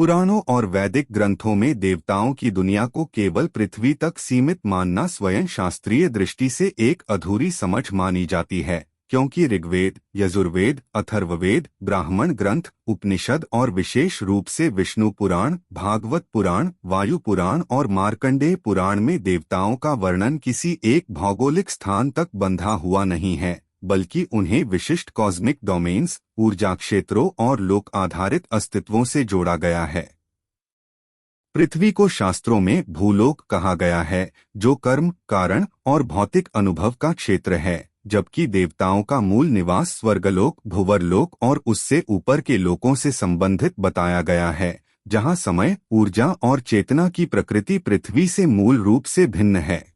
पुराणों और वैदिक ग्रंथों में देवताओं की दुनिया को केवल पृथ्वी तक सीमित मानना स्वयं शास्त्रीय दृष्टि से एक अधूरी समझ मानी जाती है, क्योंकि ऋग्वेद, यजुर्वेद, अथर्ववेद, ब्राह्मण ग्रंथ, उपनिषद और विशेष रूप से विष्णु पुराण, भागवत पुराण, वायु पुराण और मार्कंडेय पुराण में देवताओं का वर्णन किसी एक भौगोलिक स्थान तक बंधा हुआ नहीं है, बल्कि उन्हें विशिष्ट कॉस्मिक डोमेन्स, ऊर्जा क्षेत्रों और लोक आधारित अस्तित्वों से जोड़ा गया है। पृथ्वी को शास्त्रों में भूलोक कहा गया है, जो कर्म, कारण और भौतिक अनुभव का क्षेत्र है, जबकि देवताओं का मूल निवास स्वर्गलोक, भुवरलोक और उससे ऊपर के लोकों से संबंधित बताया गया है, जहां समय, ऊर्जा और चेतना की प्रकृति पृथ्वी से मूल रूप से भिन्न है।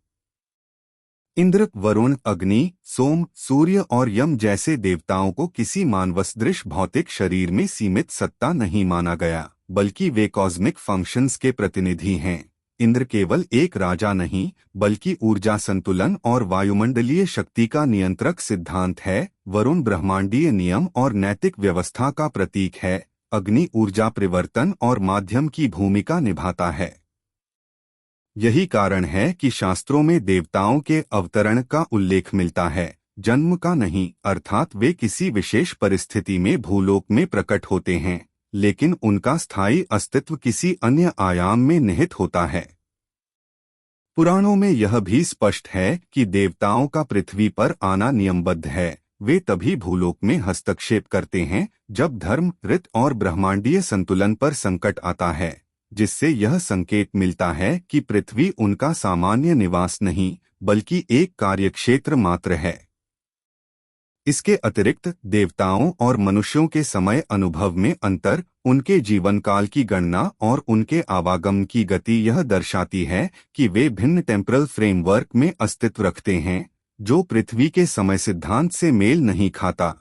इंद्र, वरुण, अग्नि, सोम, सूर्य और यम जैसे देवताओं को किसी मानवसदृश भौतिक शरीर में सीमित सत्ता नहीं माना गया, बल्कि वे कॉस्मिक फंक्शंस के प्रतिनिधि हैं। इंद्र केवल एक राजा नहीं, बल्कि ऊर्जा संतुलन और वायुमंडलीय शक्ति का नियंत्रक सिद्धांत है। वरुण ब्रह्मांडीय नियम और नैतिक व्यवस्था का प्रतीक है। अग्नि ऊर्जा परिवर्तन और माध्यम की भूमिका निभाता है। यही कारण है कि शास्त्रों में देवताओं के अवतरण का उल्लेख मिलता है, जन्म का नहीं, अर्थात वे किसी विशेष परिस्थिति में भूलोक में प्रकट होते हैं, लेकिन उनका स्थायी अस्तित्व किसी अन्य आयाम में निहित होता है। पुराणों में यह भी स्पष्ट है कि देवताओं का पृथ्वी पर आना नियमबद्ध है। वे तभी भूलोक में हस्तक्षेप करते हैं जब धर्म, रीत और ब्रह्मांडीय संतुलन पर संकट आता है, जिससे यह संकेत मिलता है कि पृथ्वी उनका सामान्य निवास नहीं, बल्कि एक कार्यक्षेत्र मात्र है। इसके अतिरिक्त देवताओं और मनुष्यों के समय अनुभव में अंतर, उनके जीवन काल की गणना और उनके आवागमन की गति यह दर्शाती है कि वे भिन्न टेम्परल फ्रेमवर्क में अस्तित्व रखते हैं, जो पृथ्वी के समय सिद्धांत से मेल नहीं खाता।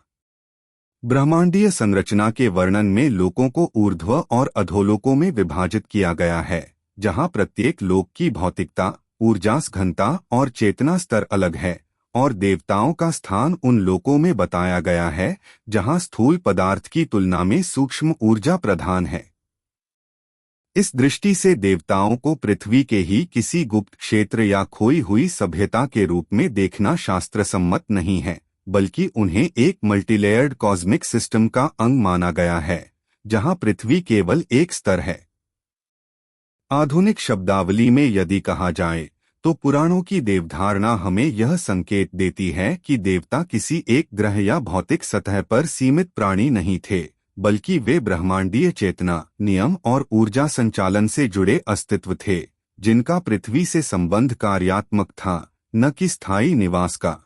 ब्रह्मांडीय संरचना के वर्णन में लोकों को ऊर्ध्व और अधोलोकों में विभाजित किया गया है, जहां प्रत्येक लोक की भौतिकता, ऊर्जा घनता और चेतना स्तर अलग है, और देवताओं का स्थान उन लोकों में बताया गया है जहां स्थूल पदार्थ की तुलना में सूक्ष्म ऊर्जा प्रधान है। इस दृष्टि से देवताओं को पृथ्वी के ही किसी गुप्त क्षेत्र या खोई हुई सभ्यता के रूप में देखना शास्त्र सम्मत नहीं है, बल्कि उन्हें एक मल्टीलेयर्ड कॉस्मिक सिस्टम का अंग माना गया है, जहां पृथ्वी केवल एक स्तर है। आधुनिक शब्दावली में यदि कहा जाए तो पुराणों की देवधारणा हमें यह संकेत देती है कि देवता किसी एक ग्रह या भौतिक सतह पर सीमित प्राणी नहीं थे, बल्कि वे ब्रह्मांडीय चेतना, नियम और ऊर्जा संचालन से जुड़े अस्तित्व थे, जिनका पृथ्वी से संबंध कार्यात्मक था, न कि स्थायी निवास का।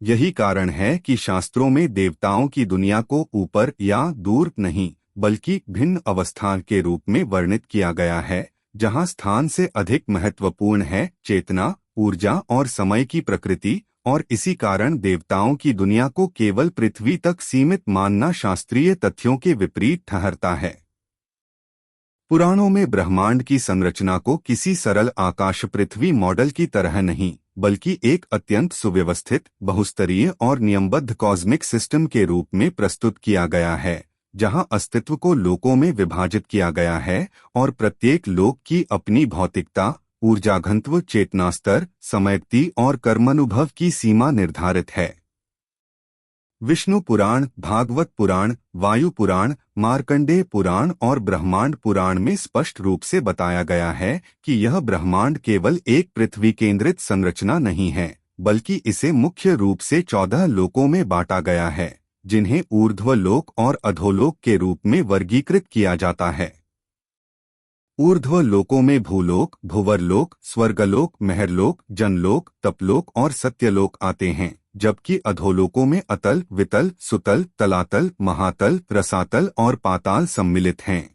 यही कारण है कि शास्त्रों में देवताओं की दुनिया को ऊपर या दूर नहीं, बल्कि भिन्न अवस्था के रूप में वर्णित किया गया है, जहां स्थान से अधिक महत्वपूर्ण है चेतना, ऊर्जा और समय की प्रकृति, और इसी कारण देवताओं की दुनिया को केवल पृथ्वी तक सीमित मानना शास्त्रीय तथ्यों के विपरीत ठहरता है। पुराणों में ब्रह्मांड की संरचना को किसी सरल आकाश पृथ्वी मॉडल की तरह नहीं, बल्कि एक अत्यंत सुव्यवस्थित, बहुस्तरीय और नियमबद्ध कॉस्मिक सिस्टम के रूप में प्रस्तुत किया गया है, जहां अस्तित्व को लोकों में विभाजित किया गया है और प्रत्येक लोक की अपनी भौतिकता, ऊर्जा घनत्व, चेतना स्तर, समयक्ति और कर्मानुभव की सीमा निर्धारित है। विष्णु पुराण, भागवत पुराण, वायु पुराण, मार्कंडेय पुराण और ब्रह्मांड पुराण में स्पष्ट रूप से बताया गया है कि यह ब्रह्मांड केवल एक पृथ्वी केंद्रित संरचना नहीं है, बल्कि इसे मुख्य रूप से 14 लोकों में बांटा गया है, जिन्हें ऊर्ध्व लोक और अधोलोक के रूप में वर्गीकृत किया जाता है। ऊर्ध्व लोकों में भूलोक, भुवरलोक, स्वर्गलोक, महरलोक, जनलोक, तपलोक और सत्यलोक आते हैं, जबकि अधोलोकों में अतल, वितल, सुतल, तलातल, महातल, रसातल और पाताल सम्मिलित हैं।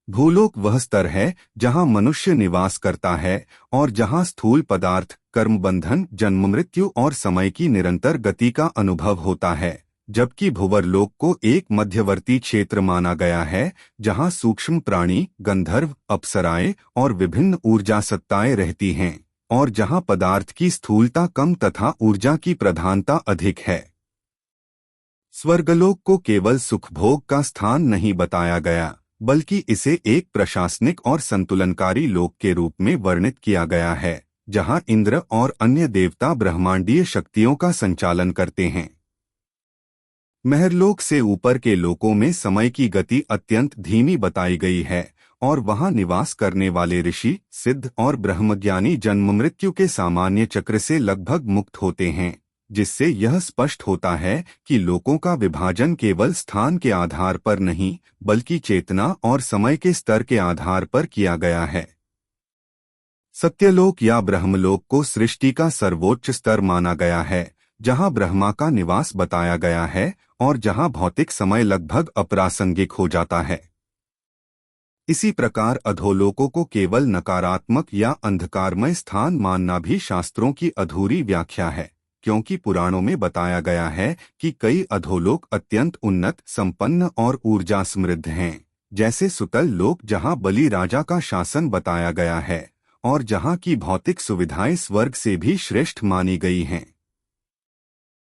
भूलोक वह स्तर है जहां मनुष्य निवास करता है और जहां स्थूल पदार्थ, कर्म बंधन, जन्म मृत्यु और समय की निरंतर गति का अनुभव होता है, जबकि भुवरलोक को एक मध्यवर्ती क्षेत्र माना गया है जहां सूक्ष्म प्राणी, गंधर्व, अप्सराएं और विभिन्न ऊर्जा सत्ताएं रहती हैं, और जहां पदार्थ की स्थूलता कम तथा ऊर्जा की प्रधानता अधिक है। स्वर्गलोक को केवल सुखभोग का स्थान नहीं बताया गया, बल्कि इसे एक प्रशासनिक और संतुलनकारी लोक के रूप में वर्णित किया गया है, जहां इंद्र और अन्य देवता ब्रह्मांडीय शक्तियों का संचालन करते हैं। महरलोक से ऊपर के लोकों में समय की गति अत्यंत धीमी बताई गई है और वहां निवास करने वाले ऋषि, सिद्ध और ब्रह्मज्ञानी जन्म मृत्यु के सामान्य चक्र से लगभग मुक्त होते हैं, जिससे यह स्पष्ट होता है कि लोकों का विभाजन केवल स्थान के आधार पर नहीं, बल्कि चेतना और समय के स्तर के आधार पर किया गया है। सत्यलोक या ब्रह्मलोक को सृष्टि का सर्वोच्च स्तर माना गया है, जहां ब्रह्मा का निवास बताया गया है और जहां भौतिक समय लगभग अप्रासंगिक हो जाता है। इसी प्रकार अधोलोकों को केवल नकारात्मक या अंधकारमय स्थान मानना भी शास्त्रों की अधूरी व्याख्या है, क्योंकि पुराणों में बताया गया है कि कई अधोलोक अत्यंत उन्नत, संपन्न और ऊर्जा समृद्ध हैं, जैसे सुतल लोक जहां बलि राजा का शासन बताया गया है और जहां की भौतिक सुविधाएं स्वर्ग से भी श्रेष्ठ मानी गई हैं।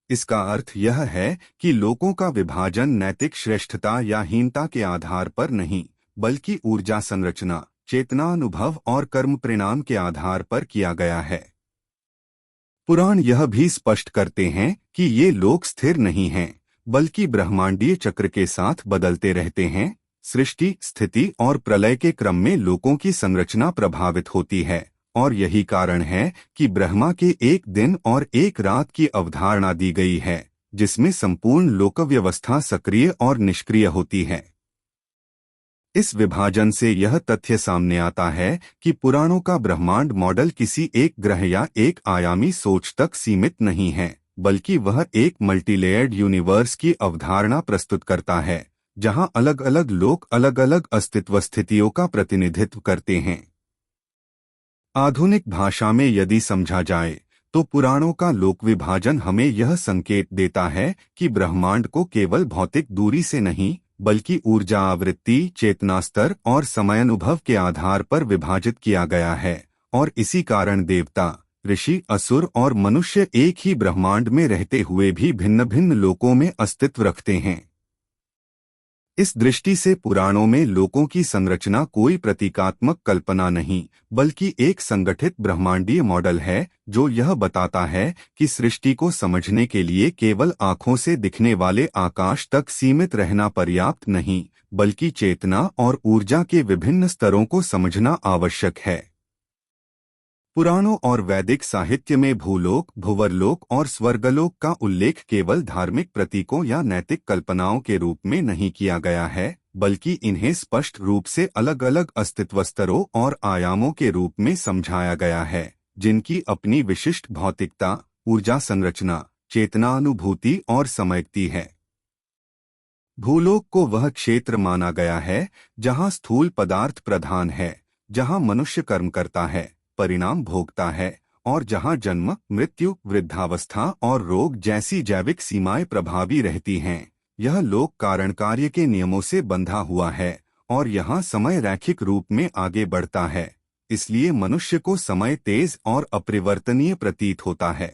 इसका अर्थ यह है कि लोकों का विभाजन नैतिक श्रेष्ठता या हीनता के आधार पर नहीं, बल्कि ऊर्जा संरचना, चेतना अनुभव और कर्म परिणाम के आधार पर किया गया है। पुराण यह भी स्पष्ट करते हैं कि ये लोक स्थिर नहीं हैं, बल्कि ब्रह्मांडीय चक्र के साथ बदलते रहते हैं। सृष्टि, स्थिति और प्रलय के क्रम में लोकों की संरचना प्रभावित होती है और यही कारण है कि ब्रह्मा के एक दिन और एक रात की अवधारणा दी गई है, जिसमें संपूर्ण लोक व्यवस्था सक्रिय और निष्क्रिय होती है। इस विभाजन से यह तथ्य सामने आता है कि पुराणों का ब्रह्मांड मॉडल किसी एक ग्रह या एक आयामी सोच तक सीमित नहीं है, बल्कि वह एक मल्टीलेयर्ड यूनिवर्स की अवधारणा प्रस्तुत करता है, जहां अलग अलग लोक अलग अलग अस्तित्व स्थितियों का प्रतिनिधित्व करते हैं। आधुनिक भाषा में यदि समझा जाए तो पुराणों का लोक विभाजन हमें यह संकेत देता है कि ब्रह्मांड को केवल भौतिक दूरी से नहीं, बल्कि ऊर्जा आवृत्ति, चेतना स्तर और समयानुभव के आधार पर विभाजित किया गया है और इसी कारण देवता, ऋषि, असुर और मनुष्य एक ही ब्रह्मांड में रहते हुए भी भिन्न भिन्न लोकों में अस्तित्व रखते हैं। इस दृष्टि से पुराणों में लोकों की संरचना कोई प्रतीकात्मक कल्पना नहीं, बल्कि एक संगठित ब्रह्मांडीय मॉडल है, जो यह बताता है कि सृष्टि को समझने के लिए केवल आँखों से दिखने वाले आकाश तक सीमित रहना पर्याप्त नहीं, बल्कि चेतना और ऊर्जा के विभिन्न स्तरों को समझना आवश्यक है। पुराणों और वैदिक साहित्य में भूलोक, भुवरलोक और स्वर्गलोक का उल्लेख केवल धार्मिक प्रतीकों या नैतिक कल्पनाओं के रूप में नहीं किया गया है, बल्कि इन्हें स्पष्ट रूप से अलग अलग अस्तित्व स्तरों और आयामों के रूप में समझाया गया है, जिनकी अपनी विशिष्ट भौतिकता, ऊर्जा संरचना, चेतना अनुभूति और समयक्ति है। भूलोक को वह क्षेत्र माना गया है जहां स्थूल पदार्थ प्रधान है, जहां मनुष्य कर्म करता है, परिणाम भोगता है और जहां जन्म, मृत्यु, वृद्धावस्था और रोग जैसी जैविक सीमाएं प्रभावी रहती हैं। यह लोक कारण कार्य के नियमों से बंधा हुआ है और यहां समय रैखिक रूप में आगे बढ़ता है, इसलिए मनुष्य को समय तेज और अपरिवर्तनीय प्रतीत होता है।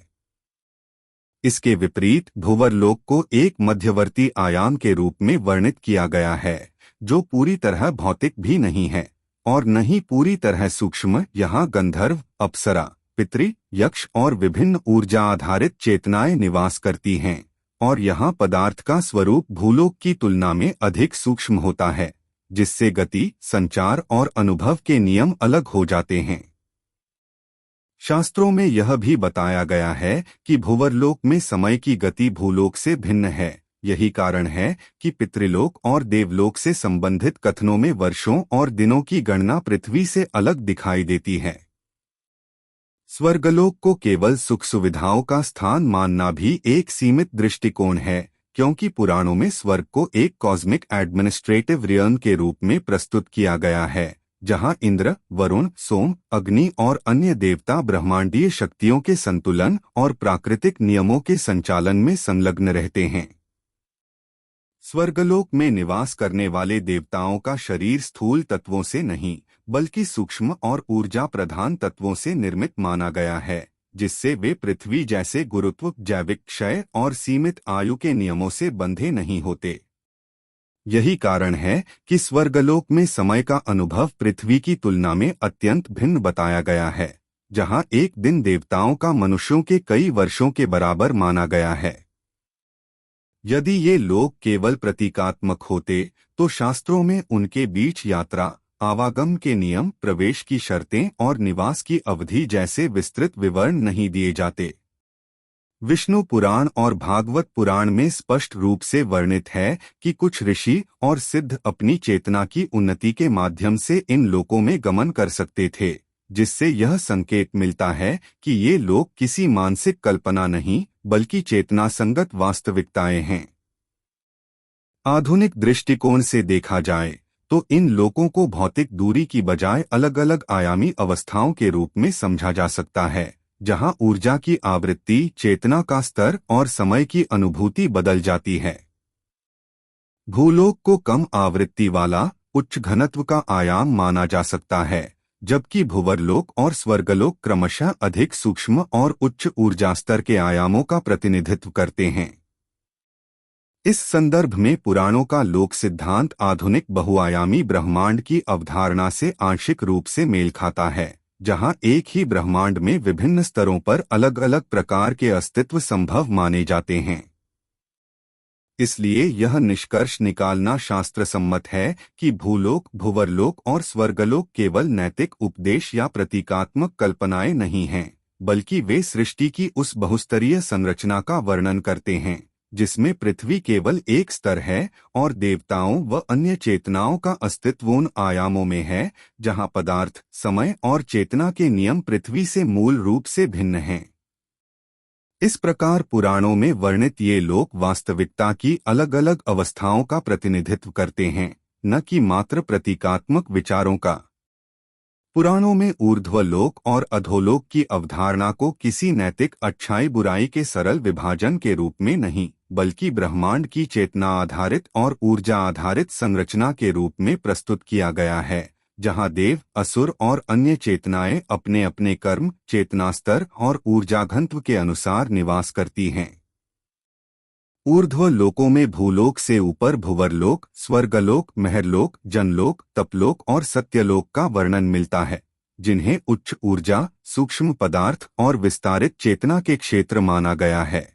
इसके विपरीत भूवरलोक को एक मध्यवर्ती आयाम के रूप में वर्णित किया गया है, जो पूरी तरह भौतिक भी नहीं है और न ही पूरी तरह सूक्ष्म। यहाँ गंधर्व, अप्सरा, पितृ, यक्ष और विभिन्न ऊर्जा आधारित चेतनाएं निवास करती हैं और यहाँ पदार्थ का स्वरूप भूलोक की तुलना में अधिक सूक्ष्म होता है, जिससे गति, संचार और अनुभव के नियम अलग हो जाते हैं। शास्त्रों में यह भी बताया गया है कि भूवरलोक में समय की गति भूलोक से भिन्न है। यही कारण है कि पितृलोक और देवलोक से संबंधित कथनों में वर्षों और दिनों की गणना पृथ्वी से अलग दिखाई देती है। स्वर्गलोक को केवल सुख सुविधाओं का स्थान मानना भी एक सीमित दृष्टिकोण है, क्योंकि पुराणों में स्वर्ग को एक कॉस्मिक एडमिनिस्ट्रेटिव रियल्म के रूप में प्रस्तुत किया गया है, जहां इंद्र, वरुण, सोम, अग्नि और अन्य देवता ब्रह्मांडीय शक्तियों के संतुलन और प्राकृतिक नियमों के संचालन में संलग्न रहते हैं। स्वर्गलोक में निवास करने वाले देवताओं का शरीर स्थूल तत्वों से नहीं, बल्कि सूक्ष्म और ऊर्जा प्रधान तत्वों से निर्मित माना गया है, जिससे वे पृथ्वी जैसे गुरुत्व, जैविक क्षय और सीमित आयु के नियमों से बंधे नहीं होते। यही कारण है कि स्वर्गलोक में समय का अनुभव पृथ्वी की तुलना में अत्यंत भिन्न बताया गया है, जहां एक दिन देवताओं का मनुष्यों के कई वर्षों के बराबर माना गया है। यदि ये लोक केवल प्रतीकात्मक होते तो शास्त्रों में उनके बीच यात्रा, आवागम के नियम, प्रवेश की शर्तें और निवास की अवधि जैसे विस्तृत विवरण नहीं दिए जाते। विष्णु पुराण और भागवत पुराण में स्पष्ट रूप से वर्णित है कि कुछ ऋषि और सिद्ध अपनी चेतना की उन्नति के माध्यम से इन लोकों में गमन कर सकते थे, जिससे यह संकेत मिलता है कि ये लोक किसी मानसिक कल्पना नहीं बल्कि चेतना संगत वास्तविकताएं हैं। आधुनिक दृष्टिकोण से देखा जाए तो इन लोकों को भौतिक दूरी की बजाय अलग अलग आयामी अवस्थाओं के रूप में समझा जा सकता है, जहां ऊर्जा की आवृत्ति, चेतना का स्तर और समय की अनुभूति बदल जाती है। भूलोक को कम आवृत्ति वाला, उच्च घनत्व का आयाम माना जा सकता है, जबकि भुवरलोक और स्वर्गलोक क्रमशः अधिक सूक्ष्म और उच्च ऊर्जा स्तर के आयामों का प्रतिनिधित्व करते हैं। इस संदर्भ में पुराणों का लोक सिद्धांत आधुनिक बहुआयामी ब्रह्मांड की अवधारणा से आंशिक रूप से मेल खाता है, जहां एक ही ब्रह्मांड में विभिन्न स्तरों पर अलग अलग प्रकार के अस्तित्व संभव माने जाते हैं। इसलिए यह निष्कर्ष निकालना शास्त्र सम्मत है कि भूलोक, भुवरलोक और स्वर्गलोक केवल नैतिक उपदेश या प्रतीकात्मक कल्पनाएं नहीं हैं, बल्कि वे सृष्टि की उस बहुस्तरीय संरचना का वर्णन करते हैं जिसमें पृथ्वी केवल एक स्तर है और देवताओं व अन्य चेतनाओं का अस्तित्व उन आयामों में है जहां पदार्थ, समय और चेतना के नियम पृथ्वी से मूल रूप से भिन्न हैं। इस प्रकार पुराणों में वर्णित ये लोक वास्तविकता की अलग अलग अवस्थाओं का प्रतिनिधित्व करते हैं, न कि मात्र प्रतीकात्मक विचारों का। पुराणों में ऊर्ध्वलोक और अधोलोक की अवधारणा को किसी नैतिक अच्छाई बुराई के सरल विभाजन के रूप में नहीं, बल्कि ब्रह्मांड की चेतना आधारित और ऊर्जा आधारित संरचना के रूप में प्रस्तुत किया गया है, जहां देव, असुर और अन्य चेतनाएं अपने अपने कर्म, चेतना स्तर और ऊर्जा घनत्व के अनुसार निवास करती हैं। ऊर्ध्व लोकों में भूलोक से ऊपर भुवरलोक, स्वर्गलोक, महरलोक, जनलोक, तपलोक और सत्यलोक का वर्णन मिलता है, जिन्हें उच्च ऊर्जा, सूक्ष्म पदार्थ और विस्तारित चेतना के क्षेत्र माना गया है।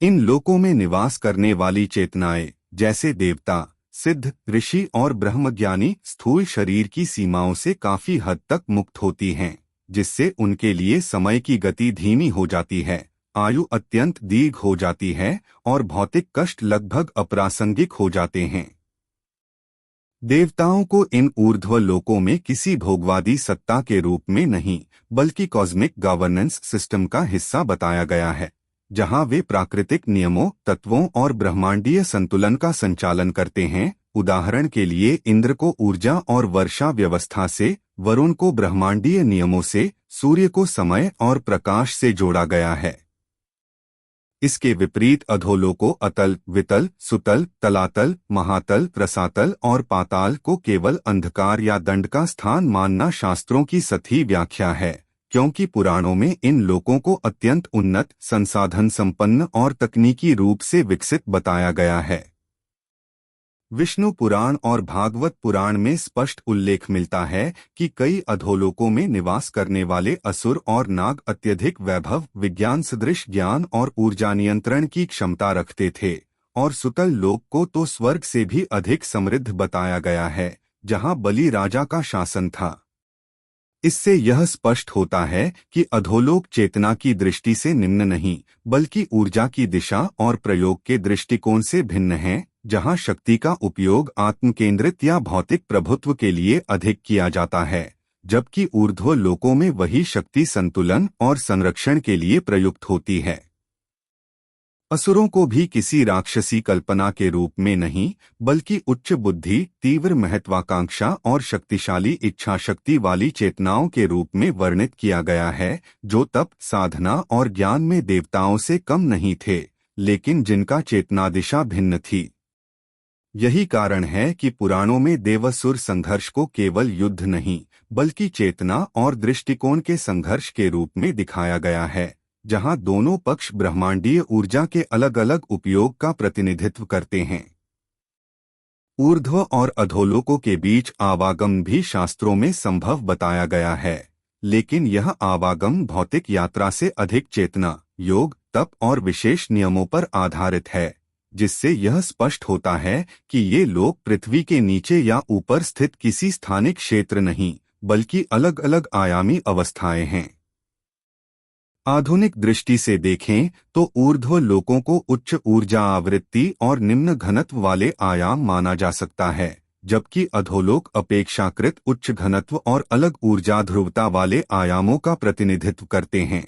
इन लोकों में निवास करने वाली चेतनाएं, जैसे देवता, सिद्ध, ऋषि और ब्रह्मज्ञानी, स्थूल शरीर की सीमाओं से काफी हद तक मुक्त होती हैं, जिससे उनके लिए समय की गति धीमी हो जाती है, आयु अत्यंत दीर्घ हो जाती है और भौतिक कष्ट लगभग अप्रासंगिक हो जाते हैं। देवताओं को इन ऊर्ध्व लोकों में किसी भोगवादी सत्ता के रूप में नहीं, बल्कि कॉस्मिक गवर्नेंस सिस्टम का हिस्सा बताया गया है, जहां वे प्राकृतिक नियमों, तत्वों और ब्रह्मांडीय संतुलन का संचालन करते हैं। उदाहरण के लिए इंद्र को ऊर्जा और वर्षा व्यवस्था से, वरुण को ब्रह्मांडीय नियमों से, सूर्य को समय और प्रकाश से जोड़ा गया है। इसके विपरीत अधोलोकों अतल, वितल, सुतल, तलातल, महातल, रसातल और पाताल को केवल अंधकार या दंड का स्थान मानना शास्त्रों की सही व्याख्या है, क्योंकि पुराणों में इन लोकों को अत्यंत उन्नत, संसाधन संपन्न और तकनीकी रूप से विकसित बताया गया है। विष्णु पुराण और भागवत पुराण में स्पष्ट उल्लेख मिलता है कि कई अधोलोकों में निवास करने वाले असुर और नाग अत्यधिक वैभव, विज्ञान सदृश ज्ञान और ऊर्जा नियंत्रण की क्षमता रखते थे, और सुतल लोक को तो स्वर्ग से भी अधिक समृद्ध बताया गया है, जहां बलि राजा का शासन था। इससे यह स्पष्ट होता है कि अधोलोक चेतना की दृष्टि से निम्न नहीं, बल्कि ऊर्जा की दिशा और प्रयोग के दृष्टिकोण से भिन्न है, जहां शक्ति का उपयोग आत्मकेंद्रित या भौतिक प्रभुत्व के लिए अधिक किया जाता है, जबकि ऊर्ध्व लोकों में वही शक्ति संतुलन और संरक्षण के लिए प्रयुक्त होती है। असुरों को भी किसी राक्षसी कल्पना के रूप में नहीं, बल्कि उच्च बुद्धि, तीव्र महत्वाकांक्षा और शक्तिशाली इच्छा शक्ति वाली चेतनाओं के रूप में वर्णित किया गया है, जो तप, साधना और ज्ञान में देवताओं से कम नहीं थे, लेकिन जिनका चेतना दिशा भिन्न थी। यही कारण है कि पुराणों में देवासुर संघर्ष को केवल युद्ध नहीं, बल्कि चेतना और दृष्टिकोण के संघर्ष के रूप में दिखाया गया है, जहां दोनों पक्ष ब्रह्मांडीय ऊर्जा के अलग अलग उपयोग का प्रतिनिधित्व करते हैं। ऊर्ध्व और अधोलोकों के बीच आवागम भी शास्त्रों में संभव बताया गया है, लेकिन यह आवागम भौतिक यात्रा से अधिक चेतना, योग, तप और विशेष नियमों पर आधारित है, जिससे यह स्पष्ट होता है कि ये लोक पृथ्वी के नीचे या ऊपर स्थित किसी स्थानिक क्षेत्र नहीं, बल्कि अलग अलग आयामी अवस्थाएं हैं। आधुनिक दृष्टि से देखें तो ऊर्ध्व लोकों को उच्च ऊर्जा आवृत्ति और निम्न घनत्व वाले आयाम माना जा सकता है, जबकि अधोलोक अपेक्षाकृत उच्च घनत्व और अलग ऊर्जा ध्रुवता वाले आयामों का प्रतिनिधित्व करते हैं।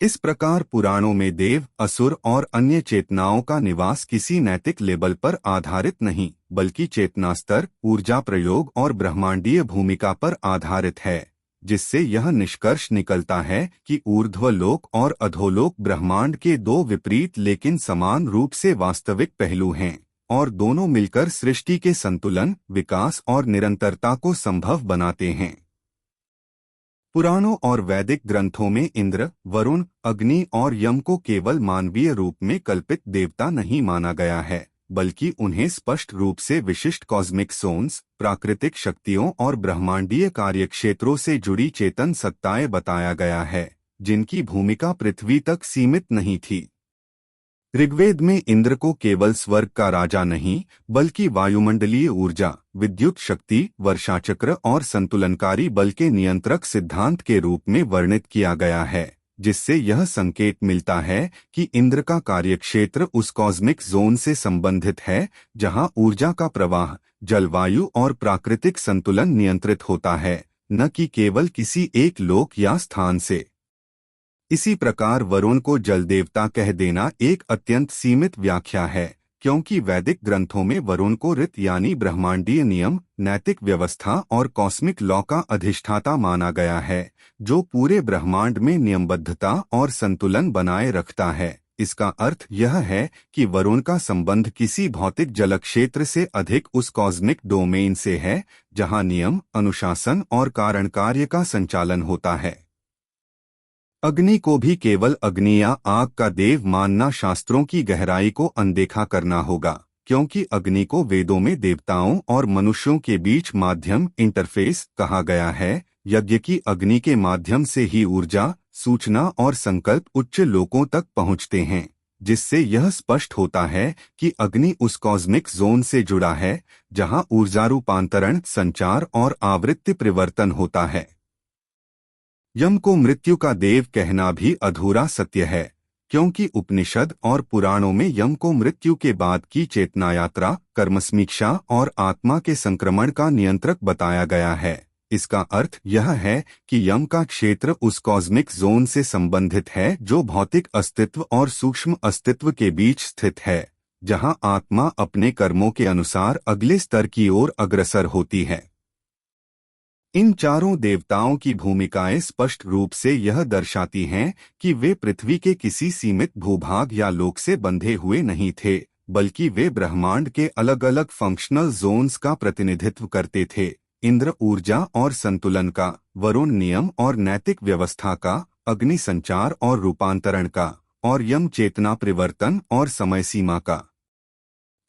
इस प्रकार पुराणों में देव, असुर और अन्य चेतनाओं का निवास किसी नैतिक लेबल पर आधारित नहीं, बल्कि चेतना स्तर, ऊर्जा प्रयोग और ब्रह्मांडीय भूमिका पर आधारित है, जिससे यह निष्कर्ष निकलता है कि ऊर्ध्वलोक और अधोलोक ब्रह्मांड के दो विपरीत लेकिन समान रूप से वास्तविक पहलू हैं, और दोनों मिलकर सृष्टि के संतुलन, विकास और निरंतरता को संभव बनाते हैं। पुराणों और वैदिक ग्रंथों में इंद्र, वरुण, अग्नि और यम को केवल मानवीय रूप में कल्पित देवता नहीं माना गया है, बल्कि उन्हें स्पष्ट रूप से विशिष्ट कॉस्मिक जोन्स, प्राकृतिक शक्तियों और ब्रह्मांडीय कार्यक्षेत्रों से जुड़ी चेतन सत्ताएं बताया गया है, जिनकी भूमिका पृथ्वी तक सीमित नहीं थी। ऋग्वेद में इंद्र को केवल स्वर्ग का राजा नहीं, बल्कि वायुमंडलीय ऊर्जा, विद्युत शक्ति, वर्षाचक्र और संतुलनकारी बल के नियंत्रक सिद्धांत के रूप में वर्णित किया गया है, जिससे यह संकेत मिलता है कि इंद्र का कार्यक्षेत्र उस कॉस्मिक जोन से संबंधित है जहां ऊर्जा का प्रवाह, जलवायु और प्राकृतिक संतुलन नियंत्रित होता है, न कि केवल किसी एक लोक या स्थान से। इसी प्रकार वरुण को जल देवता कह देना एक अत्यंत सीमित व्याख्या है, क्योंकि वैदिक ग्रंथों में वरुण को ऋत यानी ब्रह्मांडीय नियम, नैतिक व्यवस्था और कॉस्मिक लॉ का अधिष्ठाता माना गया है, जो पूरे ब्रह्मांड में नियमबद्धता और संतुलन बनाए रखता है। इसका अर्थ यह है कि वरुण का संबंध किसी भौतिक जल क्षेत्र से अधिक उस कॉस्मिक डोमेन से है, जहां नियम, अनुशासन और कारण कार्य का संचालन होता है। अग्नि को भी केवल अग्नि या आग का देव मानना शास्त्रों की गहराई को अनदेखा करना होगा, क्योंकि अग्नि को वेदों में देवताओं और मनुष्यों के बीच माध्यम, इंटरफेस कहा गया है। यज्ञ की अग्नि के माध्यम से ही ऊर्जा, सूचना और संकल्प उच्च लोकों तक पहुंचते हैं, जिससे यह स्पष्ट होता है कि अग्नि उस कॉस्मिक जोन से जुड़ा है जहां ऊर्जा रूपांतरण, संचार और आवृत्ति परिवर्तन होता है। यम को मृत्यु का देव कहना भी अधूरा सत्य है, क्योंकि उपनिषद और पुराणों में यम को मृत्यु के बाद की चेतना यात्रा, कर्मसमीक्षा और आत्मा के संक्रमण का नियंत्रक बताया गया है। इसका अर्थ यह है कि यम का क्षेत्र उस कॉस्मिक जोन से संबंधित है जो भौतिक अस्तित्व और सूक्ष्म अस्तित्व के बीच स्थित है, जहां आत्मा अपने कर्मों के अनुसार अगले स्तर की ओर अग्रसर होती है। इन चारों देवताओं की भूमिकाएं स्पष्ट रूप से यह दर्शाती हैं कि वे पृथ्वी के किसी सीमित भूभाग या लोक से बंधे हुए नहीं थे, बल्कि वे ब्रह्मांड के अलग अलग फंक्शनल जोन्स का प्रतिनिधित्व करते थे। इंद्र ऊर्जा और संतुलन का, वरुण नियम और नैतिक व्यवस्था का, अग्नि संचार और रूपांतरण का, और यम चेतना परिवर्तन और समय सीमा का।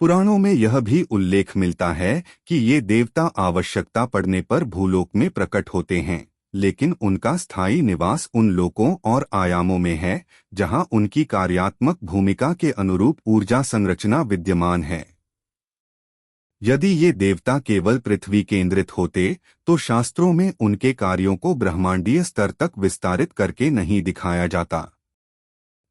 पुराणों में यह भी उल्लेख मिलता है कि ये देवता आवश्यकता पड़ने पर भूलोक में प्रकट होते हैं, लेकिन उनका स्थायी निवास उन लोकों और आयामों में है जहां उनकी कार्यात्मक भूमिका के अनुरूप ऊर्जा संरचना विद्यमान है। यदि ये देवता केवल पृथ्वी केंद्रित होते तो शास्त्रों में उनके कार्यों को ब्रह्मांडीय स्तर तक विस्तारित करके नहीं दिखाया जाता।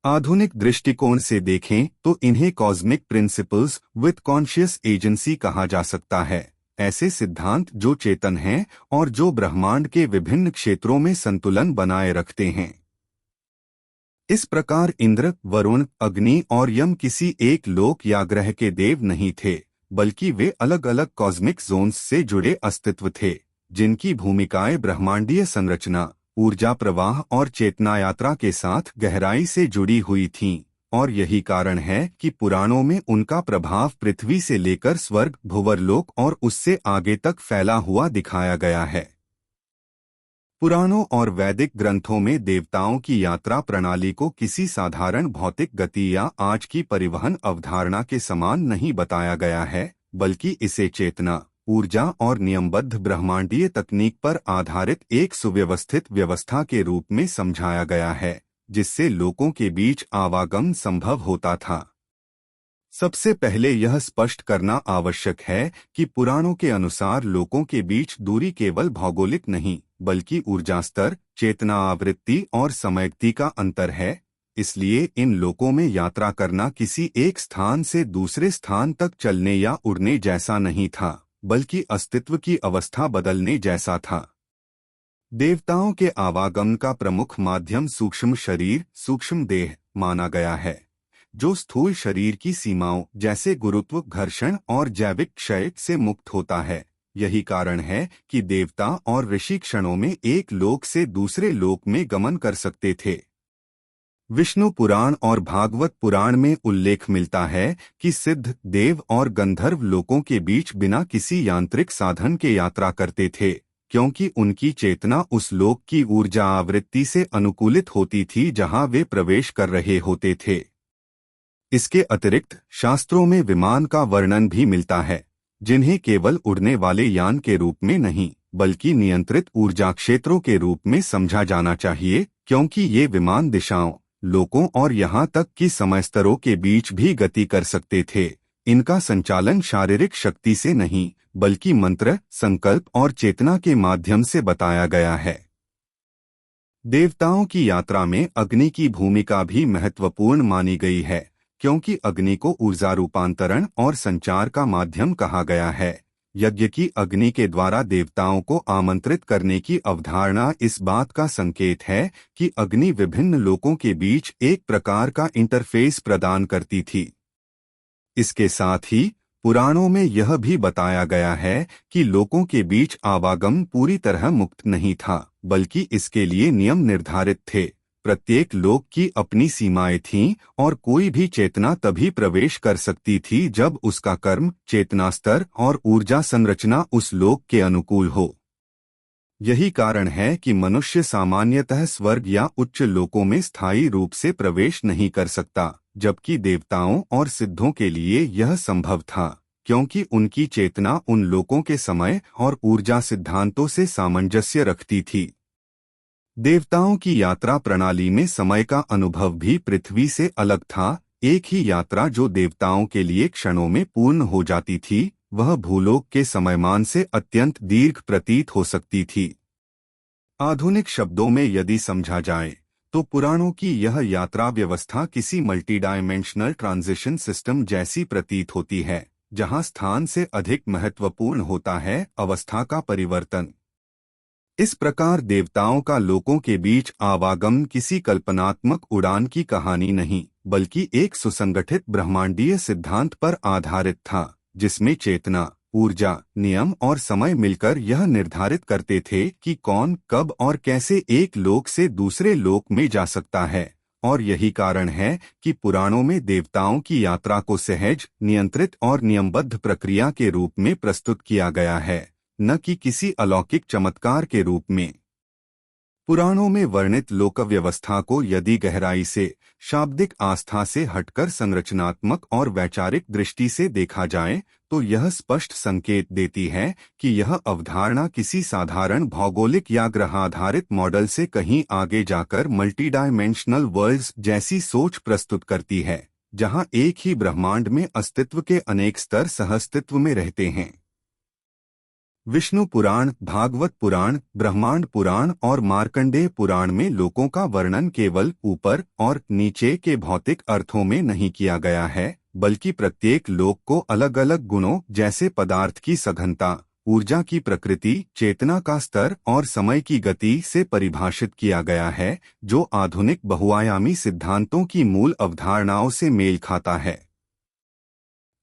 आधुनिक दृष्टिकोण से देखें तो इन्हें cosmic principles with conscious agency कहा जा सकता है, ऐसे सिद्धांत जो चेतन हैं और जो ब्रह्मांड के विभिन्न क्षेत्रों में संतुलन बनाए रखते हैं। इस प्रकार इंद्र, वरुण, अग्नि और यम किसी एक लोक या ग्रह के देव नहीं थे, बल्कि वे अलग अलग कॉस्मिक जोन्स से जुड़े अस्तित्व थे, जिनकी भूमिकाएं ब्रह्मांडीय संरचना, ऊर्जा प्रवाह और चेतना यात्रा के साथ गहराई से जुड़ी हुई थीं, और यही कारण है कि पुराणों में उनका प्रभाव पृथ्वी से लेकर स्वर्ग, भुवरलोक और उससे आगे तक फैला हुआ दिखाया गया है। पुराणों और वैदिक ग्रंथों में देवताओं की यात्रा प्रणाली को किसी साधारण भौतिक गति या आज की परिवहन अवधारणा के समान नहीं बताया गया है, बल्कि इसे चेतना, ऊर्जा और नियमबद्ध ब्रह्मांडीय तकनीक पर आधारित एक सुव्यवस्थित व्यवस्था के रूप में समझाया गया है, जिससे लोगों के बीच आवागमन संभव होता था। सबसे पहले यह स्पष्ट करना आवश्यक है कि पुराणों के अनुसार लोगों के बीच दूरी केवल भौगोलिक नहीं, बल्कि ऊर्जा स्तर, चेतना आवृत्ति और समयक्ति का अंतर है। इसलिए इन लोकों में यात्रा करना किसी एक स्थान से दूसरे स्थान तक चलने या उड़ने जैसा नहीं था, बल्कि अस्तित्व की अवस्था बदलने जैसा था। देवताओं के आवागमन का प्रमुख माध्यम सूक्ष्म शरीर, सूक्ष्म देह माना गया है, जो स्थूल शरीर की सीमाओं जैसे गुरुत्व, घर्षण और जैविक क्षय से मुक्त होता है। यही कारण है कि देवता और ऋषि क्षणों में एक लोक से दूसरे लोक में गमन कर सकते थे। विष्णु पुराण और भागवत पुराण में उल्लेख मिलता है कि सिद्ध, देव और गंधर्व लोकों के बीच बिना किसी यांत्रिक साधन के यात्रा करते थे, क्योंकि उनकी चेतना उस लोक की ऊर्जा आवृत्ति से अनुकूलित होती थी जहां वे प्रवेश कर रहे होते थे। इसके अतिरिक्त शास्त्रों में विमान का वर्णन भी मिलता है, जिन्हें केवल उड़ने वाले यान के रूप में नहीं, बल्कि नियंत्रित ऊर्जा क्षेत्रों के रूप में समझा जाना चाहिए, क्योंकि ये विमान दिशाओं, लोकों और यहाँ तक कि समय स्तरों के बीच भी गति कर सकते थे। इनका संचालन शारीरिक शक्ति से नहीं, बल्कि मंत्र, संकल्प और चेतना के माध्यम से बताया गया है। देवताओं की यात्रा में अग्नि की भूमिका भी महत्वपूर्ण मानी गई है, क्योंकि अग्नि को ऊर्जा रूपांतरण और संचार का माध्यम कहा गया है। यज्ञ की अग्नि के द्वारा देवताओं को आमंत्रित करने की अवधारणा इस बात का संकेत है कि अग्नि विभिन्न लोकों के बीच एक प्रकार का इंटरफेस प्रदान करती थी। इसके साथ ही पुराणों में यह भी बताया गया है कि लोकों के बीच आवागमन पूरी तरह मुक्त नहीं था, बल्कि इसके लिए नियम निर्धारित थे। प्रत्येक लोक की अपनी सीमाएं थीं और कोई भी चेतना तभी प्रवेश कर सकती थी जब उसका कर्म, चेतना स्तर और ऊर्जा संरचना उस लोक के अनुकूल हो। यही कारण है कि मनुष्य सामान्यतः स्वर्ग या उच्च लोकों में स्थायी रूप से प्रवेश नहीं कर सकता, जबकि देवताओं और सिद्धों के लिए यह संभव था, क्योंकि उनकी चेतना उन लोकों के समय और ऊर्जा सिद्धांतों से सामंजस्य रखती थी। देवताओं की यात्रा प्रणाली में समय का अनुभव भी पृथ्वी से अलग था। एक ही यात्रा जो देवताओं के लिए क्षणों में पूर्ण हो जाती थी, वह भूलोक के समयमान से अत्यंत दीर्घ प्रतीत हो सकती थी। आधुनिक शब्दों में यदि समझा जाए तो पुराणों की यह यात्रा व्यवस्था किसी मल्टीडायमेंशनल ट्रांजिशन सिस्टम जैसी प्रतीत होती है, जहां स्थान से अधिक महत्वपूर्ण होता है अवस्था का परिवर्तन। इस प्रकार देवताओं का लोकों के बीच आवागमन किसी कल्पनात्मक उड़ान की कहानी नहीं, बल्कि एक सुसंगठित ब्रह्मांडीय सिद्धांत पर आधारित था, जिसमें चेतना, ऊर्जा, नियम और समय मिलकर यह निर्धारित करते थे कि कौन, कब और कैसे एक लोक से दूसरे लोक में जा सकता है। और यही कारण है कि पुराणों में देवताओं की यात्रा को सहज, नियंत्रित और नियमबद्ध प्रक्रिया के रूप में प्रस्तुत किया गया है, न कि किसी अलौकिक चमत्कार के रूप में। पुराणों में वर्णित लोक व्यवस्था को यदि गहराई से, शाब्दिक आस्था से हटकर संरचनात्मक और वैचारिक दृष्टि से देखा जाए, तो यह स्पष्ट संकेत देती है कि यह अवधारणा किसी साधारण भौगोलिक या ग्रहाधारित मॉडल से कहीं आगे जाकर मल्टीडायमेंशनल वर्ल्ड्स जैसी सोच प्रस्तुत करती है, जहां एक ही ब्रह्मांड में अस्तित्व के अनेक स्तर सहअस्तित्व में रहते हैं। विष्णु पुराण, भागवत पुराण, ब्रह्मांड पुराण और मार्कंडेय पुराण में लोकों का वर्णन केवल ऊपर और नीचे के भौतिक अर्थों में नहीं किया गया है, बल्कि प्रत्येक लोक को अलग अलग गुणों जैसे पदार्थ की सघनता, ऊर्जा की प्रकृति, चेतना का स्तर और समय की गति से परिभाषित किया गया है, जो आधुनिक बहुआयामी सिद्धांतों की मूल अवधारणाओं से मेल खाता है।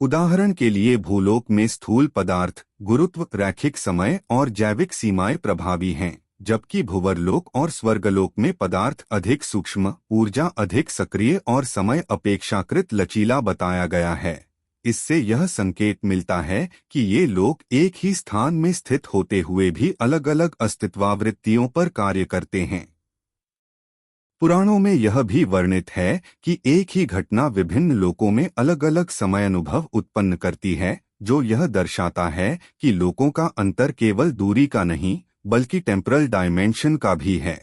उदाहरण के लिए भूलोक में स्थूल पदार्थ, गुरुत्व, रैखिक समय और जैविक सीमाएं प्रभावी हैं, जबकि भुवरलोक और स्वर्गलोक में पदार्थ अधिक सूक्ष्म, ऊर्जा अधिक सक्रिय और समय अपेक्षाकृत लचीला बताया गया है। इससे यह संकेत मिलता है कि ये लोक एक ही स्थान में स्थित होते हुए भी अलग अलग अस्तित्वावृत्तियों पर कार्य करते हैं। पुराणों में यह भी वर्णित है कि एक ही घटना विभिन्न लोकों में अलग अलग समय अनुभव उत्पन्न करती है, जो यह दर्शाता है कि लोगों का अंतर केवल दूरी का नहीं बल्कि टेम्परल डायमेंशन का भी है।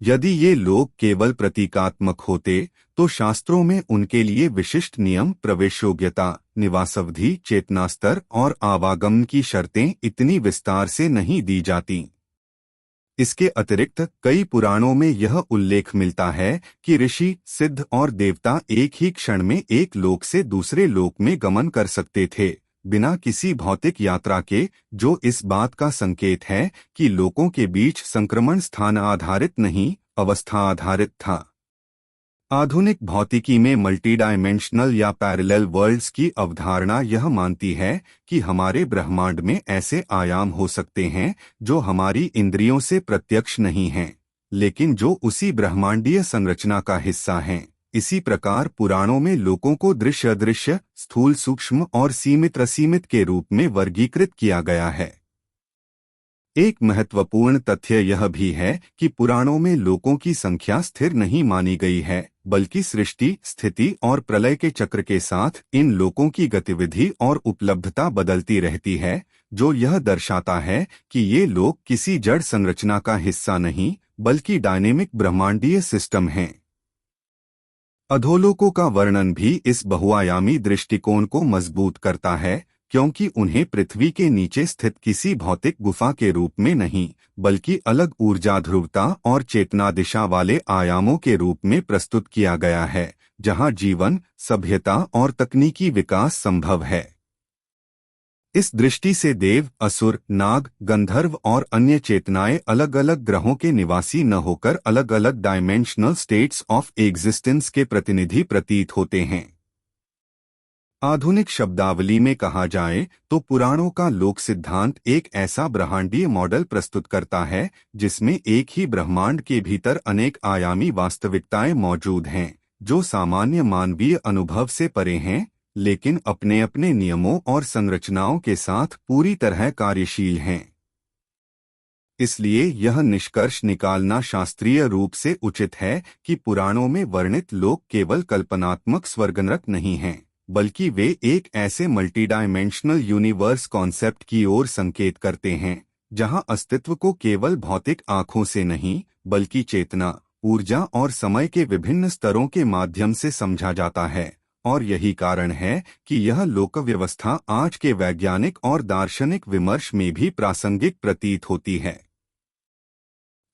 यदि ये लोग केवल प्रतीकात्मक होते तो शास्त्रों में उनके लिए विशिष्ट नियम, प्रवेश योग्यता, निवासावधि, चेतना स्तर और आवागमन की शर्तें इतनी विस्तार से नहीं दी जाती। इसके अतिरिक्त कई पुराणों में यह उल्लेख मिलता है कि ऋषि, सिद्ध और देवता एक ही क्षण में एक लोक से दूसरे लोक में गमन कर सकते थे, बिना किसी भौतिक यात्रा के, जो इस बात का संकेत है कि लोकों के बीच संक्रमण स्थान आधारित नहीं, अवस्था आधारित था। आधुनिक भौतिकी में मल्टी डायमेंशनल या पैरेलल वर्ल्ड्स की अवधारणा यह मानती है कि हमारे ब्रह्मांड में ऐसे आयाम हो सकते हैं जो हमारी इंद्रियों से प्रत्यक्ष नहीं हैं, लेकिन जो उसी ब्रह्मांडीय संरचना का हिस्सा हैं। इसी प्रकार पुराणों में लोकों को दृश्य अदृश्य, स्थूल सूक्ष्म और सीमित असीमित के रूप में वर्गीकृत किया गया है। एक महत्वपूर्ण तथ्य यह भी है कि पुराणों में लोकों की संख्या स्थिर नहीं मानी गई है, बल्कि सृष्टि, स्थिति और प्रलय के चक्र के साथ इन लोकों की गतिविधि और उपलब्धता बदलती रहती है, जो यह दर्शाता है कि ये लोक किसी जड़ संरचना का हिस्सा नहीं बल्कि डायनेमिक ब्रह्मांडीय सिस्टम हैं। अधोलोकों का वर्णन भी इस बहुआयामी दृष्टिकोण को मजबूत करता है, क्योंकि उन्हें पृथ्वी के नीचे स्थित किसी भौतिक गुफा के रूप में नहीं बल्कि अलग ऊर्जा ध्रुवता और चेतना दिशा वाले आयामों के रूप में प्रस्तुत किया गया है, जहां जीवन, सभ्यता और तकनीकी विकास संभव है। इस दृष्टि से देव, असुर, नाग, गंधर्व और अन्य चेतनाएं अलग अलग ग्रहों के निवासी न होकर अलग अलग डायमेंशनल स्टेट्स ऑफ एग्जिस्टेंस के प्रतिनिधि प्रतीत होते हैं। आधुनिक शब्दावली में कहा जाए तो पुराणों का लोक सिद्धांत एक ऐसा ब्रह्मांडीय मॉडल प्रस्तुत करता है जिसमें एक ही ब्रह्मांड के भीतर अनेक आयामी वास्तविकताएं मौजूद हैं, जो सामान्य मानवीय अनुभव से परे हैं, लेकिन अपने अपने नियमों और संरचनाओं के साथ पूरी तरह कार्यशील हैं। इसलिए यह निष्कर्ष निकालना शास्त्रीय रूप से उचित है कि पुराणों में वर्णित लोक केवल कल्पनात्मक स्वर्गनरक नहीं हैं, बल्कि वे एक ऐसे मल्टी डायमेंशनल यूनिवर्स कॉन्सेप्ट की ओर संकेत करते हैं, जहां अस्तित्व को केवल भौतिक आँखों से नहीं बल्कि चेतना, ऊर्जा और समय के विभिन्न स्तरों के माध्यम से समझा जाता है। और यही कारण है कि यह लोक व्यवस्था आज के वैज्ञानिक और दार्शनिक विमर्श में भी प्रासंगिक प्रतीत होती है।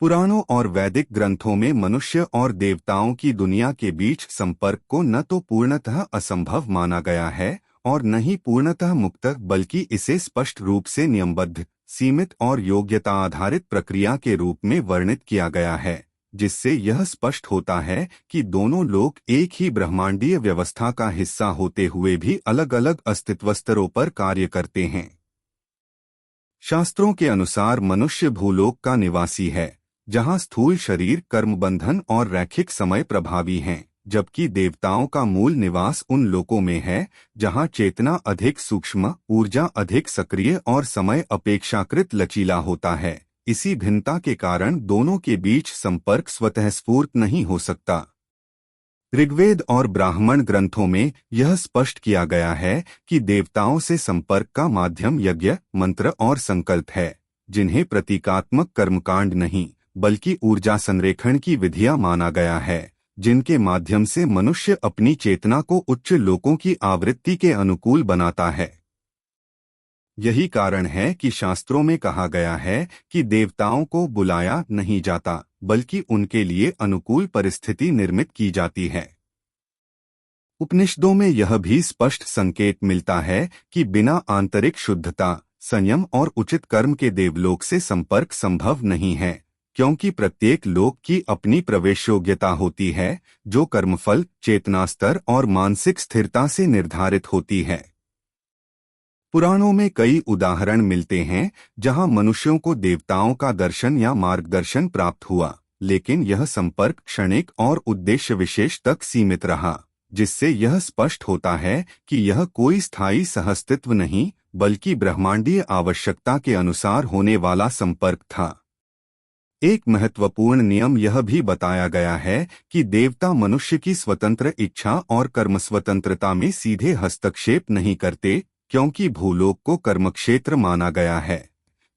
पुराणों और वैदिक ग्रंथों में मनुष्य और देवताओं की दुनिया के बीच संपर्क को न तो पूर्णतः असंभव माना गया है और न ही पूर्णतः मुक्त, बल्कि इसे स्पष्ट रूप से नियमबद्ध, सीमित और योग्यता आधारित प्रक्रिया के रूप में वर्णित किया गया है, जिससे यह स्पष्ट होता है कि दोनों लोक एक ही ब्रह्मांडीय व्यवस्था का हिस्सा होते हुए भी अलग अलग अस्तित्व स्तरों पर कार्य करते हैं। शास्त्रों के अनुसार मनुष्य भूलोक का निवासी है, जहां स्थूल शरीर, कर्म बंधन और रैखिक समय प्रभावी हैं, जबकि देवताओं का मूल निवास उन लोकों में है जहां चेतना अधिक सूक्ष्म, ऊर्जा अधिक सक्रिय और समय अपेक्षाकृत लचीला होता है। इसी भिन्नता के कारण दोनों के बीच संपर्क स्वतःस्फूर्त नहीं हो सकता। ऋग्वेद और ब्राह्मण ग्रंथों में यह स्पष्ट किया गया है कि देवताओं से संपर्क का माध्यम यज्ञ, मंत्र और संकल्प है, जिन्हें प्रतीकात्मक कर्मकांड नहीं बल्कि ऊर्जा संरेखण की विधियां माना गया है, जिनके माध्यम से मनुष्य अपनी चेतना को उच्च लोकों की आवृत्ति के अनुकूल बनाता है। यही कारण है कि शास्त्रों में कहा गया है कि देवताओं को बुलाया नहीं जाता, बल्कि उनके लिए अनुकूल परिस्थिति निर्मित की जाती है। उपनिषदों में यह भी स्पष्ट संकेत मिलता है कि बिना आंतरिक शुद्धता, संयम और उचित कर्म के देवलोक से संपर्क संभव नहीं है, क्योंकि प्रत्येक लोक की अपनी प्रवेश योग्यता होती है, जो कर्मफल, चेतना स्तर और मानसिक स्थिरता से निर्धारित होती है। पुराणों में कई उदाहरण मिलते हैं जहां मनुष्यों को देवताओं का दर्शन या मार्गदर्शन प्राप्त हुआ, लेकिन यह संपर्क क्षणिक और उद्देश्य विशेष तक सीमित रहा, जिससे यह स्पष्ट होता है कि यह कोई स्थायी सहअस्तित्व नहीं बल्कि ब्रह्मांडीय आवश्यकता के अनुसार होने वाला संपर्क था। एक महत्वपूर्ण नियम यह भी बताया गया है कि देवता मनुष्य की स्वतंत्र इच्छा और कर्म स्वतंत्रता में सीधे हस्तक्षेप नहीं करते, क्योंकि भूलोक को कर्मक्षेत्र माना गया है।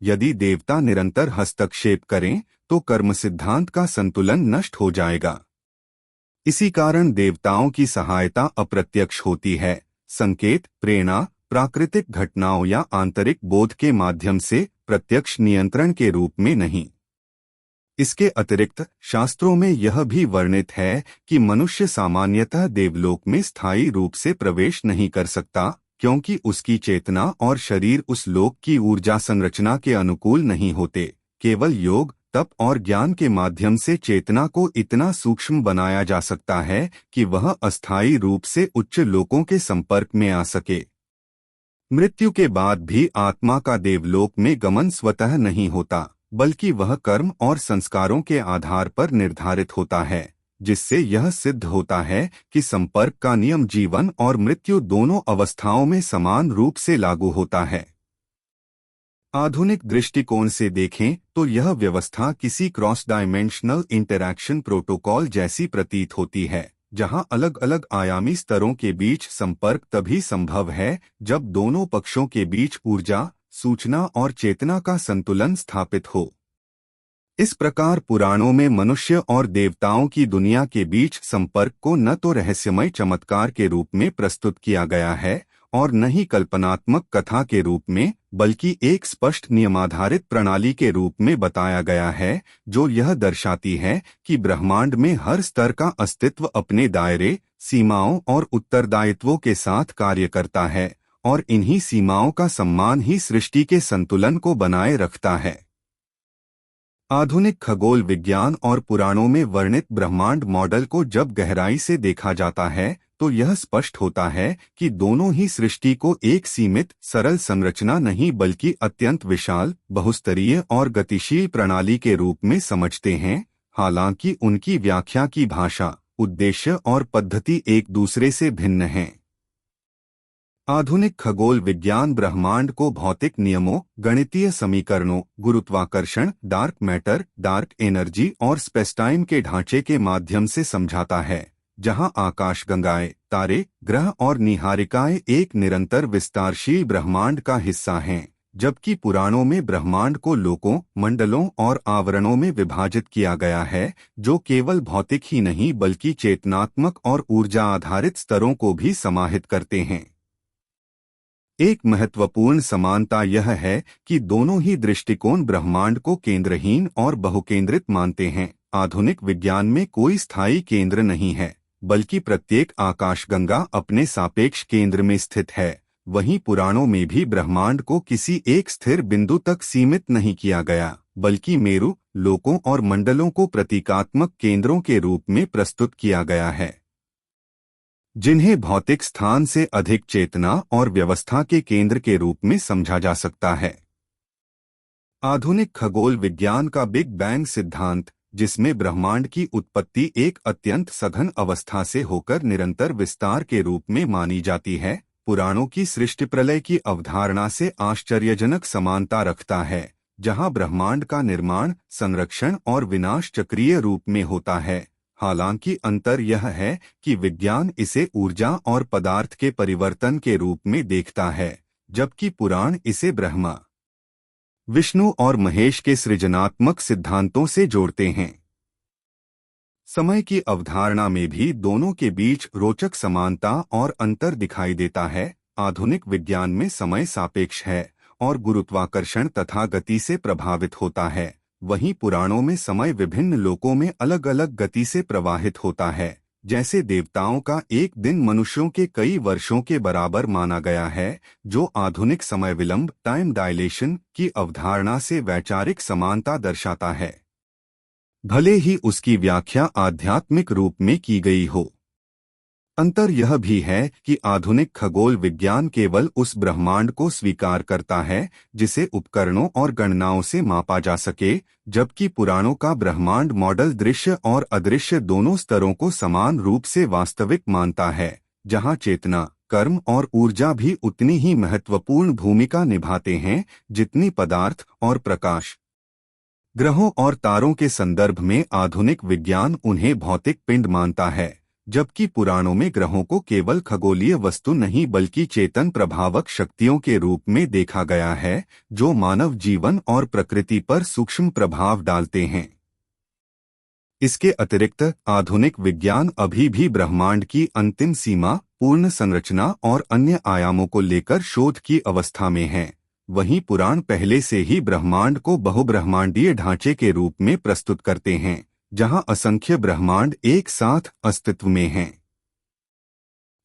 यदि देवता निरंतर हस्तक्षेप करें तो कर्म सिद्धांत का संतुलन नष्ट हो जाएगा। इसी कारण देवताओं की सहायता अप्रत्यक्ष होती है, संकेत, प्रेरणा, प्राकृतिक घटनाओं या आंतरिक बोध के माध्यम से, प्रत्यक्ष नियंत्रण के रूप में नहीं। इसके अतिरिक्त शास्त्रों में यह भी वर्णित है कि मनुष्य सामान्यतः देवलोक में स्थायी रूप से प्रवेश नहीं कर सकता, क्योंकि उसकी चेतना और शरीर उस लोक की ऊर्जा संरचना के अनुकूल नहीं होते। केवल योग, तप और ज्ञान के माध्यम से चेतना को इतना सूक्ष्म बनाया जा सकता है कि वह अस्थायी रूप से उच्च लोकों के संपर्क में आ सके। मृत्यु के बाद भी आत्मा का देवलोक में गमन स्वतः नहीं होता, बल्कि वह कर्म और संस्कारों के आधार पर निर्धारित होता है, जिससे यह सिद्ध होता है कि संपर्क का नियम जीवन और मृत्यु दोनों अवस्थाओं में समान रूप से लागू होता है। आधुनिक दृष्टिकोण से देखें तो यह व्यवस्था किसी क्रॉस डायमेंशनल इंटरैक्शन प्रोटोकॉल जैसी प्रतीत होती है, जहां अलग अलग आयामी स्तरों के बीच संपर्क तभी संभव है जब दोनों पक्षों के बीच ऊर्जा, सूचना और चेतना का संतुलन स्थापित हो। इस प्रकार पुराणों में मनुष्य और देवताओं की दुनिया के बीच संपर्क को न तो रहस्यमय चमत्कार के रूप में प्रस्तुत किया गया है और न ही कल्पनात्मक कथा के रूप में, बल्कि एक स्पष्ट नियमाधारित प्रणाली के रूप में बताया गया है, जो यह दर्शाती है कि ब्रह्मांड में हर स्तर का अस्तित्व अपने दायरे, सीमाओं और उत्तरदायित्वों के साथ कार्य करता है, और इन्हीं सीमाओं का सम्मान ही सृष्टि के संतुलन को बनाए रखता है। आधुनिक खगोल विज्ञान और पुराणों में वर्णित ब्रह्मांड मॉडल को जब गहराई से देखा जाता है तो यह स्पष्ट होता है कि दोनों ही सृष्टि को एक सीमित, सरल संरचना नहीं बल्कि अत्यंत विशाल, बहुस्तरीय और गतिशील प्रणाली के रूप में समझते हैं। हालांकि उनकी व्याख्या की भाषा, उद्देश्य और पद्धति एक दूसरे से भिन्न हैं। आधुनिक खगोल विज्ञान ब्रह्मांड को भौतिक नियमों, गणितीय समीकरणों, गुरुत्वाकर्षण, डार्क मैटर, डार्क एनर्जी और स्पेसटाइम के ढांचे के माध्यम से समझाता है, जहां आकाशगंगाएं, तारे, ग्रह और निहारिकाएं एक निरंतर विस्तारशील ब्रह्मांड का हिस्सा हैं, जबकि पुराणों में ब्रह्मांड को लोकों, मंडलों और आवरणों में विभाजित किया गया है, जो केवल भौतिक ही नहीं बल्कि चेतनात्मक और ऊर्जा आधारित स्तरों को भी समाहित करते हैं। एक महत्वपूर्ण समानता यह है कि दोनों ही दृष्टिकोण ब्रह्मांड को केंद्रहीन और बहुकेंद्रित मानते हैं। आधुनिक विज्ञान में कोई स्थायी केंद्र नहीं है, बल्कि प्रत्येक आकाशगंगा अपने सापेक्ष केंद्र में स्थित है। वहीं पुराणों में भी ब्रह्मांड को किसी एक स्थिर बिंदु तक सीमित नहीं किया गया, बल्कि मेरु, लोकों और मंडलों को प्रतीकात्मक केंद्रों के रूप में प्रस्तुत किया गया है, जिन्हें भौतिक स्थान से अधिक चेतना और व्यवस्था के केंद्र के रूप में समझा जा सकता है। आधुनिक खगोल विज्ञान का बिग बैंग सिद्धांत, जिसमें ब्रह्मांड की उत्पत्ति एक अत्यंत सघन अवस्था से होकर निरंतर विस्तार के रूप में मानी जाती है, पुराणों की सृष्टि प्रलय की अवधारणा से आश्चर्यजनक समानता रखता है, जहां ब्रह्मांड का निर्माण, संरक्षण और विनाश चक्रीय रूप में होता है। हालांकि अंतर यह है कि विज्ञान इसे ऊर्जा और पदार्थ के परिवर्तन के रूप में देखता है, जबकि पुराण इसे ब्रह्मा, विष्णु और महेश के सृजनात्मक सिद्धांतों से जोड़ते हैं। समय की अवधारणा में भी दोनों के बीच रोचक समानता और अंतर दिखाई देता है। आधुनिक विज्ञान में समय सापेक्ष है और गुरुत्वाकर्षण तथा गति से प्रभावित होता है, वहीं पुराणों में समय विभिन्न लोकों में अलग अलग गति से प्रवाहित होता है। जैसे देवताओं का एक दिन मनुष्यों के कई वर्षों के बराबर माना गया है, जो आधुनिक समय विलंब, टाइम डायलेशन की अवधारणा से वैचारिक समानता दर्शाता है, भले ही उसकी व्याख्या आध्यात्मिक रूप में की गई हो। अंतर यह भी है कि आधुनिक खगोल विज्ञान केवल उस ब्रह्मांड को स्वीकार करता है जिसे उपकरणों और गणनाओं से मापा जा सके, जबकि पुराणों का ब्रह्मांड मॉडल दृश्य और अदृश्य दोनों स्तरों को समान रूप से वास्तविक मानता है, जहां चेतना, कर्म और ऊर्जा भी उतनी ही महत्वपूर्ण भूमिका निभाते हैं जितनी पदार्थ और प्रकाश। ग्रहों और तारों के संदर्भ में आधुनिक विज्ञान उन्हें भौतिक पिंड मानता है, जबकि पुराणों में ग्रहों को केवल खगोलीय वस्तु नहीं बल्कि चेतन प्रभावक शक्तियों के रूप में देखा गया है, जो मानव जीवन और प्रकृति पर सूक्ष्म प्रभाव डालते हैं। इसके अतिरिक्त आधुनिक विज्ञान अभी भी ब्रह्मांड की अंतिम सीमा, पूर्ण संरचना और अन्य आयामों को लेकर शोध की अवस्था में है। वहीं पुराण पहले से ही ब्रह्मांड को बहुब्रह्मांडीय ढांचे के रूप में प्रस्तुत करते हैं, जहां असंख्य ब्रह्मांड एक साथ अस्तित्व में हैं।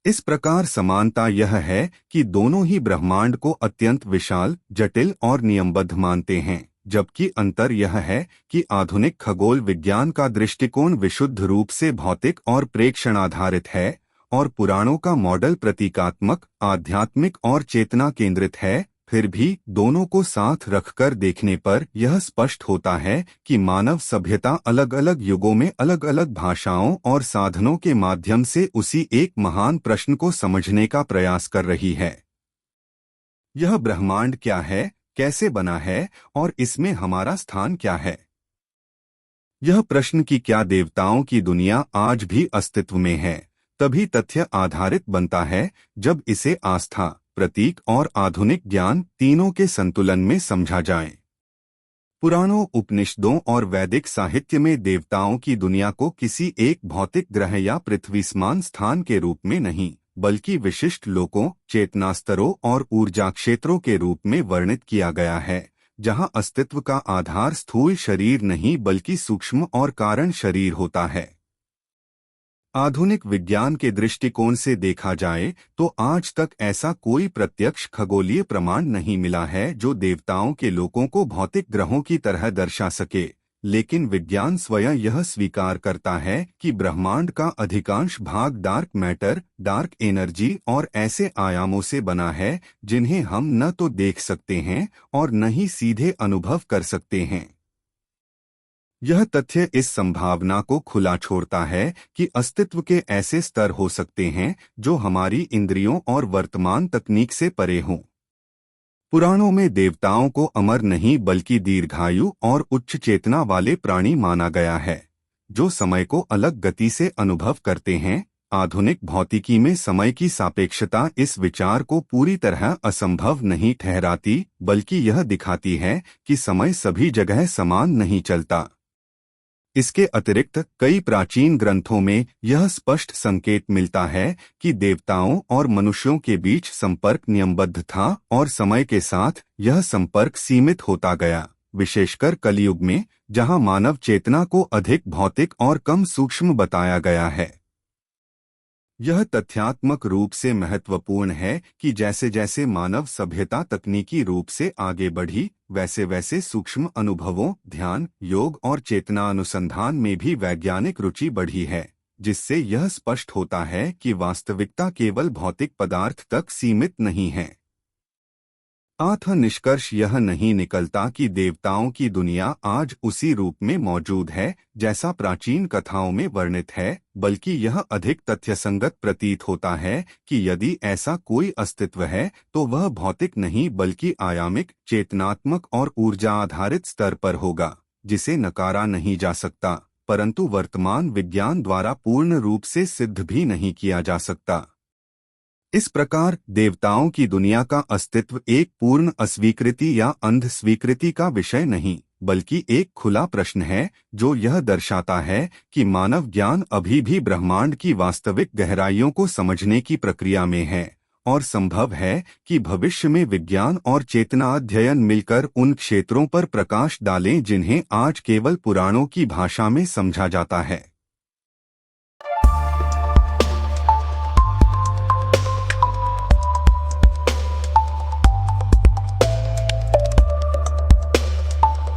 इस प्रकार समानता यह है कि दोनों ही ब्रह्मांड को अत्यंत विशाल, जटिल और नियमबद्ध मानते हैं, जबकि अंतर यह है कि आधुनिक खगोल विज्ञान का दृष्टिकोण विशुद्ध रूप से भौतिक और प्रेक्षण आधारित है, और पुराणों का मॉडल प्रतीकात्मक, आध्यात्मिक और चेतना केंद्रित है। फिर भी दोनों को साथ रखकर देखने पर यह स्पष्ट होता है कि मानव सभ्यता अलग अलग युगों में अलग अलग भाषाओं और साधनों के माध्यम से उसी एक महान प्रश्न को समझने का प्रयास कर रही है। यह ब्रह्मांड क्या है, कैसे बना है और इसमें हमारा स्थान क्या है? यह प्रश्न कि क्या देवताओं की दुनिया आज भी अस्तित्व में है, तभी तथ्य आधारित बनता है जब इसे आस्था, प्रतीक और आधुनिक ज्ञान तीनों के संतुलन में समझा जाए। पुराणों, उपनिषदों और वैदिक साहित्य में देवताओं की दुनिया को किसी एक भौतिक ग्रह या पृथ्वी समान स्थान के रूप में नहीं, बल्कि विशिष्ट लोकों, चेतना स्तरों और ऊर्जा क्षेत्रों के रूप में वर्णित किया गया है, जहां अस्तित्व का आधार स्थूल शरीर नहीं बल्कि सूक्ष्म और कारण शरीर होता है। आधुनिक विज्ञान के दृष्टिकोण से देखा जाए तो आज तक ऐसा कोई प्रत्यक्ष खगोलीय प्रमाण नहीं मिला है जो देवताओं के लोकों को भौतिक ग्रहों की तरह दर्शा सके, लेकिन विज्ञान स्वयं यह स्वीकार करता है कि ब्रह्मांड का अधिकांश भाग डार्क मैटर, डार्क एनर्जी और ऐसे आयामों से बना है जिन्हें हम न तो देख सकते हैं और न ही सीधे अनुभव कर सकते हैं। यह तथ्य इस संभावना को खुला छोड़ता है कि अस्तित्व के ऐसे स्तर हो सकते हैं जो हमारी इंद्रियों और वर्तमान तकनीक से परे हों। पुराणों में देवताओं को अमर नहीं बल्कि दीर्घायु और उच्च चेतना वाले प्राणी माना गया है, जो समय को अलग गति से अनुभव करते हैं। आधुनिक भौतिकी में समय की सापेक्षता इस विचार को पूरी तरह असंभव नहीं ठहराती, बल्कि यह दिखाती है कि समय सभी जगह समान नहीं चलता। इसके अतिरिक्त कई प्राचीन ग्रंथों में यह स्पष्ट संकेत मिलता है कि देवताओं और मनुष्यों के बीच संपर्क नियमबद्ध था और समय के साथ यह संपर्क सीमित होता गया, विशेषकर कलयुग में, जहां मानव चेतना को अधिक भौतिक और कम सूक्ष्म बताया गया है। यह तथ्यात्मक रूप से महत्वपूर्ण है कि जैसे जैसे मानव सभ्यता तकनीकी रूप से आगे बढ़ी, वैसे वैसे सूक्ष्म अनुभवों, ध्यान, योग और चेतना अनुसंधान में भी वैज्ञानिक रुचि बढ़ी है, जिससे यह स्पष्ट होता है कि वास्तविकता केवल भौतिक पदार्थ तक सीमित नहीं है। अतः निष्कर्ष यह नहीं निकलता कि देवताओं की दुनिया आज उसी रूप में मौजूद है जैसा प्राचीन कथाओं में वर्णित है, बल्कि यह अधिक तथ्यसंगत प्रतीत होता है कि यदि ऐसा कोई अस्तित्व है तो वह भौतिक नहीं बल्कि आयामिक, चेतनात्मक और ऊर्जा आधारित स्तर पर होगा, जिसे नकारा नहीं जा सकता, परंतु वर्तमान विज्ञान द्वारा पूर्ण रूप से सिद्ध भी नहीं किया जा सकता। इस प्रकार देवताओं की दुनिया का अस्तित्व एक पूर्ण अस्वीकृति या अंध स्वीकृति का विषय नहीं, बल्कि एक खुला प्रश्न है जो यह दर्शाता है कि मानव ज्ञान अभी भी ब्रह्मांड की वास्तविक गहराइयों को समझने की प्रक्रिया में है, और संभव है कि भविष्य में विज्ञान और चेतना अध्ययन मिलकर उन क्षेत्रों पर प्रकाश डालें जिन्हें आज केवल पुराणों की भाषा में समझा जाता है।